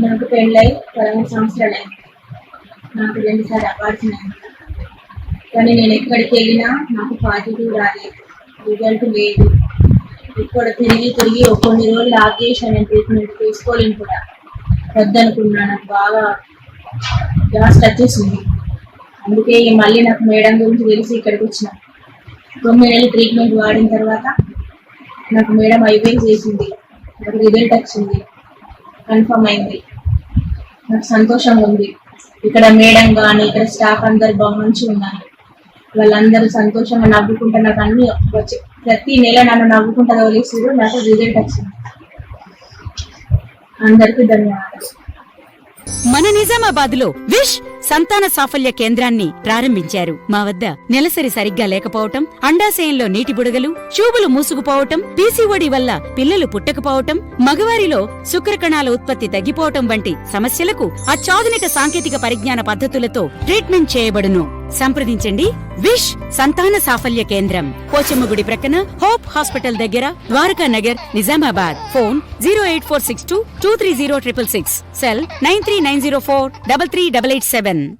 నాకు పెళ్ళై 13 సంవత్సరాలు. నాకు 2 సార్లు అబార్షన్ అయింది. కానీ నేను ఎక్కడికి వెళ్ళినా నాకు పాజిటివ్ రాలేదు, రిజల్ట్ లేదు. ఇక్కడ తిరిగి కొన్ని రోజులు ఆఫ్ చేశాను, నేను ట్రీట్మెంట్ తీసుకోలేను కూడా, వద్దనుకున్నా. నాకు బాగా జాస్ట్ వచ్చేసింది. అందుకే మళ్ళీ నాకు మేడం గురించి తెలిసి ఇక్కడికి వచ్చిన. 9 నెలలు ట్రీట్మెంట్ వాడిన తర్వాత నాకు మేడం ఐవీఎఫ్ చేసింది, నాకు రిజల్ట్ వచ్చింది, కన్ఫర్మ్ అయింది. నాకు సంతోషంగా ఉంది. ఇక్కడ మేడం కానీ ఇక్కడ స్టాఫ్ అందరు బాగా మంచిగా ఉన్నారు. వాళ్ళందరూ సంతోషంగా నవ్వుకుంటా నాకు అన్ని వచ్చి ప్రతి నెల నన్ను నవ్వుకుంటా వదిలేసి నాకు రిజల్ట్ వచ్చింది. అందరికీ ధన్యవాదాలు. మన నిజామాబాద్ లో విష్ సంతాన సాఫల్య కేంద్రాన్ని ప్రారంభించారు. మా వద్ద నెలసరి సరిగ్గా లేకపోవటం, అండాశయంలో నీటి బుడగలు, ట్యూబులు మూసుకుపోవటం, పీసీఓడి వల్ల పిల్లలు పుట్టకపోవటం, మగవారిలో శుక్రకణాల ఉత్పత్తి తగ్గిపోవటం వంటి సమస్యలకు అత్యాధునిక సాంకేతిక పరిజ్ఞాన పద్ధతులతో ట్రీట్మెంట్ చేయబడును. సంప్రదించండి విష్ సంతాన సాఫల్య కేంద్రం, పోచమ్మగుడి ప్రక్కన, హోప్ హాస్పిటల్ దగ్గర, ద్వారకా నగర్, నిజామాబాద్. Phone 08462230666, cell 9390433887.